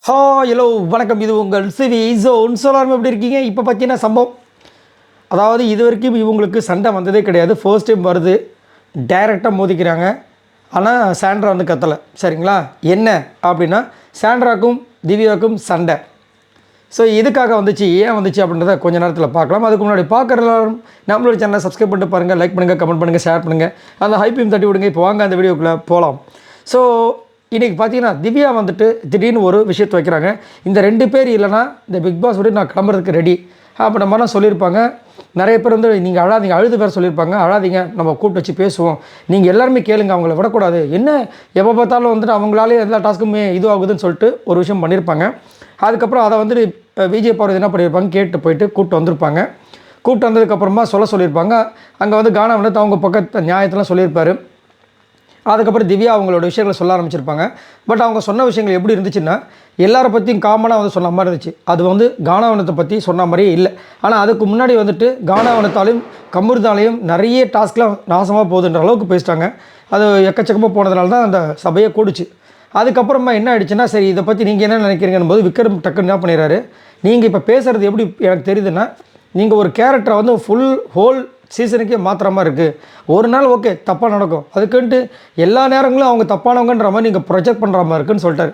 Hello வணக்கம். இது உங்கள் சிவி ஜோன். சொல்லாமல் எப்படி இருக்கீங்க? இப்போ பார்த்தீங்கன்னா சம்பவம், அதாவது இது வரைக்கும் இவங்களுக்கு சண்டை வந்ததே கிடையாது. ஃபர்ஸ்ட் டைம் வருது, டைரெக்டாக மோதிக்கிறாங்க. ஆனால் சாண்ட்ரா வந்து கத்தலை. சரிங்களா? என்ன அப்படின்னா, சாண்ட்ராக்கும் திவ்யாவுக்கும் சண்டை. ஸோ இதுக்காக வந்துச்சு, ஏன் வந்துச்சு அப்படின்றத கொஞ்ச நேரத்தில் பார்க்கலாம். அதுக்கு முன்னாடி பார்க்குற எல்லாரும் நம்மளோட சேனலை சப்ஸ்கிரைப் பண்ணிட்டு பாருங்கள், லைக் பண்ணுங்கள், கமெண்ட் பண்ணுங்கள், ஷேர் பண்ணுங்கள், அந்த ஹைப்பையும் தட்டி விடுங்க. இப்போ வாங்க அந்த வீடியோக்குள்ளே போகலாம். ஸோ இன்றைக்கி பார்த்தீங்கன்னா திவ்யா வந்துட்டு திடீர்னு ஒரு விஷயத்தை வைக்கிறாங்க. இந்த 2 பேர் இல்லைனா இந்த பிக் பாஸ் விட்டு நான் கிளம்புறதுக்கு ரெடி அப்போ நம்மலாம் சொல்லியிருப்பாங்க. நிறைய பேர் வந்து நீங்கள் அழாதீங்க, அழுது பேர் சொல்லியிருப்பாங்க. அழாதீங்க, நம்ம கூப்பிட்டு வச்சு பேசுவோம், நீங்கள் எல்லாருமே கேளுங்க, அவங்கள விடக்கூடாது, என்ன எப்போ பார்த்தாலும் வந்துட்டு அவங்களாலே எல்லா டாஸ்க்குமே இதுவாகுதுன்னு சொல்லிட்டு ஒரு விஷயம் பண்ணியிருப்பாங்க. அதுக்கப்புறம் அதை வந்துட்டு விஜய் பார்வதி என்ன பண்ணியிருப்பாங்க, கேட்டு போயிட்டு கூப்பிட்டு வந்திருப்பாங்க. கூப்பிட்டு வந்ததுக்கப்புறமா சொல்லியிருப்பாங்க. அங்கே வந்து கானா வந்து அவங்க பக்கத்து நியாயத்தெல்லாம் சொல்லியிருப்பார். அதுக்கப்புறம் திவ்யா அவங்களோட விஷயங்களை சொல்ல ஆரம்பிச்சிருப்பாங்க. பட் அவங்க சொன்ன விஷயங்கள் எப்படி இருந்துச்சுன்னா, எல்லாரை பற்றியும் காமனாக வந்து சொன்ன மாதிரி இருந்துச்சு. அது வந்து கானாவனத்தை பற்றி சொன்ன மாதிரியே இல்லை. ஆனால் அதுக்கு முன்னாடி வந்துட்டு கானாவனத்தாலையும் கமுர்தாலையும் நிறைய டாஸ்க்லாம் நாசமாக போகுதுன்ற அளவுக்கு பேசிட்டாங்க. அது எக்கச்சக்கமாக போனதுனால தான் அந்த சபையை கூடுச்சு. அதுக்கப்புறமா என்ன ஆகிடுச்சுன்னா, சரி இதை பற்றி நீங்கள் என்ன நினைக்கிறீங்கன்னு போது விக்ரம் டக்குன்னு என்ன பண்ணிடுறாரு, நீங்கள் இப்போ பேசுகிறது எப்படி எனக்கு தெரியுதுன்னா, நீங்கள் ஒரு கேரக்டரை வந்து ஹோல் சீசனுக்கே மாத்திர மாதிரி இருக்குது. ஒரு நாள் ஓகே தப்பாக நடக்கும், அதுக்குன்ட்டு எல்லா நேரங்களும் அவங்க தப்பானவங்கன்ற மாதிரி நீங்கள் ப்ரொஜெக்ட் பண்ணுற மாதிரி இருக்குன்னு சொல்லிட்டாரு.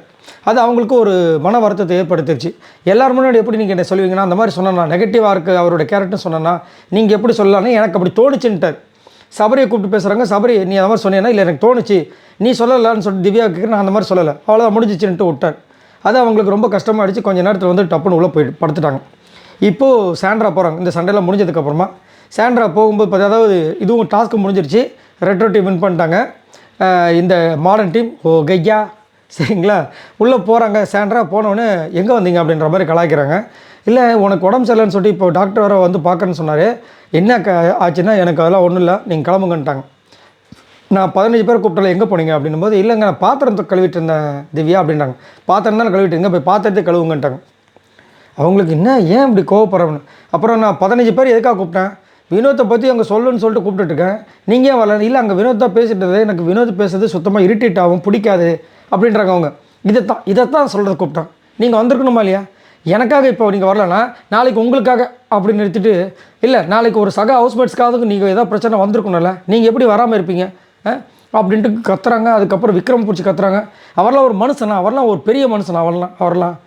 அது அவங்களுக்கு ஒரு மன வருத்தத்தை ஏற்படுத்திடுச்சு. எல்லோரும் முன்னாடி எப்படி நீங்கள் என்ன சொல்லுவீங்கன்னா, அந்த மாதிரி சொன்னா நெகட்டிவாக இருக்குது அவரோட கேரக்டர் சொன்னா நீங்கள் எப்படி சொல்லலான்னு எனக்கு அப்படி தோணுச்சுன்ட்டார். சபரியை கூப்பிட்டு பேசுகிறாங்க. சபரி, நீ அந்த மாதிரி சொன்னேன்னா, இல்லை எனக்கு தோணுச்சு, நீ சொல்லலான்னு சொல்லிட்டு திவ்யா கேட்குற, நான் அந்த மாதிரி சொல்லலை, அவ்வளோதான் முடிஞ்சிச்சுன்ட்டு விட்டார். அது அவங்களுக்கு ரொம்ப கஷ்டமாகிடுச்சு. கொஞ்சம் நேரத்தில் வந்து டப்புன்னு உள்ளே போயிட்டு படுத்துட்டாங்க. இப்போது சாண்ட்ரா போகிறாங்க. இந்த சண்டையில் முடிஞ்சதுக்கப்புறமா சாண்ட்ரா போகும்போது அதாவது இதுவும் டாஸ்க்கு முடிஞ்சிருச்சு. ரெட்ரோ டீம் வின் பண்ணிட்டாங்க. இந்த மாடர்ன் டீம் கையா சரிங்களா உள்ளே போகிறாங்க. சாண்ட்ரா போனோடனே எங்கே வந்தீங்க அப்படின்ற மாதிரி கலாய்க்கிறாங்க. இல்லை உனக்கு உடம்பு சரியில்லைன்னு சொல்லிட்டு இப்போ டாக்டர் வர வந்து பார்க்கணுன்னு சொன்னார். என்ன ஆச்சுன்னா, எனக்கு அதெல்லாம் ஒன்றும் இல்லை, நீங்கள் கிளம்புங்கன்ட்டாங்க. நான் 15 பேர் கூப்பிட்டல, எங்கே போனீங்க அப்படின்னும் போது, இல்லைங்க நான் பாத்திரத்தை கழுவிட்டு இருந்தேன் திவ்யா அப்படின்றாங்க. பாத்திரம் தான் கழுவிட்டு இருங்க, போய் பாத்திரத்தை கழுவுங்கன்ட்டாங்க. அவங்களுக்கு என்ன ஏன் இப்படி கோவப்படுறவனு. அப்புறம் நான் 15 பேர் எதுக்காக கூப்பிட்டேன், வினோத்தை பற்றி அங்கே சொல்லுன்னு சொல்லிட்டு கூப்பிட்டுருக்கேன், நீங்கள் ஏன் வரல. இல்லை அங்கே வினோத் தான் பேசிட்டு எனக்கு வினோத் பேசுறது சுத்தமாக இரிட்டேட் ஆகும், பிடிக்காது அப்படின்றாங்க அவங்க. இதைத்தான் சொல்கிறது கூப்பிட்டான். நீங்கள் வந்திருக்கணுமா இல்லையா, எனக்காக இப்போ நீங்கள் வரலன்னா நாளைக்கு உங்களுக்காக அப்படின்னு நிறுத்திட்டு, இல்லை நாளைக்கு ஒரு சக ஹவுஸ்மேட்ஸ்க்காக நீங்கள் ஏதாவது பிரச்சனை வந்திருக்கணும்ல, நீங்கள் எப்படி வராமல் இருப்பீங்க அப்படின்ட்டு கத்துறாங்க. அதுக்கப்புறம் விக்ரம் பிடிச்சி கத்துறாங்க. அவரெல்லாம் ஒரு மனுஷனா, அவரெல்லாம் ஒரு பெரிய மனுஷனா, அவரெல்லாம்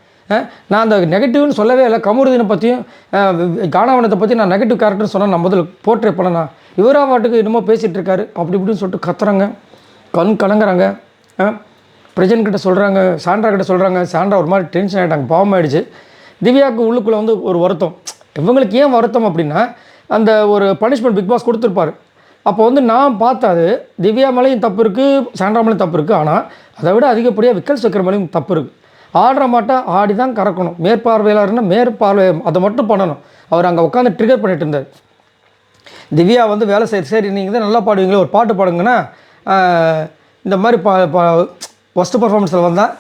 நான் அந்த நெகட்டிவ்னு சொல்லவே இல்லை. கமுருதீனை பற்றியும் கானாவனத்தை பற்றி நான் நெகட்டிவ் கேரக்டர்னு சொன்னால் நான் முதல்ல போர்ட்ரே பண்ணேண்ணா, இவரா பாட்டுக்கு இன்னமும் பேசிகிட்டு இருக்காரு அப்படி இப்படின்னு சொல்லிட்டு கத்துறாங்க. கலங்குறாங்க. பிரஜன் கிட்ட சொல்கிறாங்க, சாண்ட்ரா கிட்ட சொல்கிறாங்க. சாண்ட்ரா ஒரு மாதிரி டென்ஷன் ஆகிட்டாங்க, பாவம் ஆகிடுச்சு. திவ்யாவுக்கு உள்ளுக்குள்ளே வந்து ஒரு வருத்தம். இவங்களுக்கு ஏன் வருத்தம் அப்படின்னா, அந்த ஒரு பனிஷ்மெண்ட் பிக் பாஸ் கொடுத்துருப்பார். அப்போ வந்து நான் பார்த்தது திவ்யா மேலேயும் தப்பு இருக்குது, சாண்ட்ரா மேலேயும் தப்பு இருக்குது. ஆனால் அதை விட அதிகப்படியாக விக்கல் சக்கர மேலேயும் தப்பு இருக்குது. ஆடுற மாட்டா ஆடி தான் கறக்கணும். மேற்பார்வையாளர்னா மேற்பார்வை அதை மட்டும் பண்ணணும். அவர் அங்கே உட்காந்து ட்ரிகர் பண்ணிட்டு இருந்தார். திவ்யா வந்து வேலை சரி நீங்கள் தான் நல்லா பாடுவீங்களே, ஒரு பாட்டு பாடுங்கன்னா இந்த மாதிரி ஃபஸ்ட்டு பர்ஃபார்மன்ஸில் வந்தால்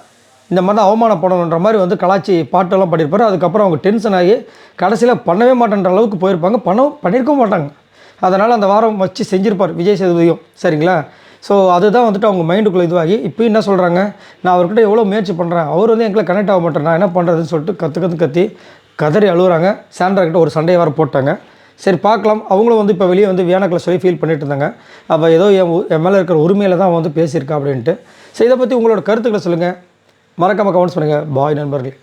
இந்த மாதிரி தான் அவமானப்படணுன்ற மாதிரி வந்து கலாச்சி பாட்டெல்லாம் பாடியிருப்பார். அதுக்கப்புறம் அவங்க டென்ஷன் ஆகி கடைசியில் பண்ணவே மாட்டேன்ற அளவுக்கு போயிருப்பாங்க. பண்ணியிருக்கவும் மாட்டாங்க. அதனால் அந்த வாரம் வச்சு செஞ்சுருப்பார் விஜய் சேதுபதியும். சரிங்களா? ஸோ அதுதான் வந்துட்டு அவங்க மைண்டுக்குள்ளே இதுவாகி இப்போ என்ன சொல்கிறாங்க, நான் அவர்கிட்ட எவ்வளோ முயற்சி பண்ணுறேன், அவர் வந்து எங்களை கனெக்ட் ஆக மாட்டேன், நான் என்ன பண்ணுறதுன்னு சொல்லிட்டு கத்தி கதறி அழுகுறாங்க. சாண்ட்ரா கிட்ட ஒரு சண்டையை வர போட்டாங்க. சரி பார்க்கலாம். அவங்களும் வந்து இப்போ வெளியே வந்து வியானக்கில் சொல்லி ஃபீல் பண்ணிட்டு இருந்தாங்க. அப்போ ஏதோ என் மேலே இருக்கிற உரிமையில் தான் வந்து பேசியிருக்கா அப்படின்ட்டு. ஸோ இதை பற்றி உங்களோட கருத்துக்களை சொல்லுங்கள், மறக்காமல் கமெண்ட்ஸ் பண்ணுங்கள். பாய் நண்பர்களே.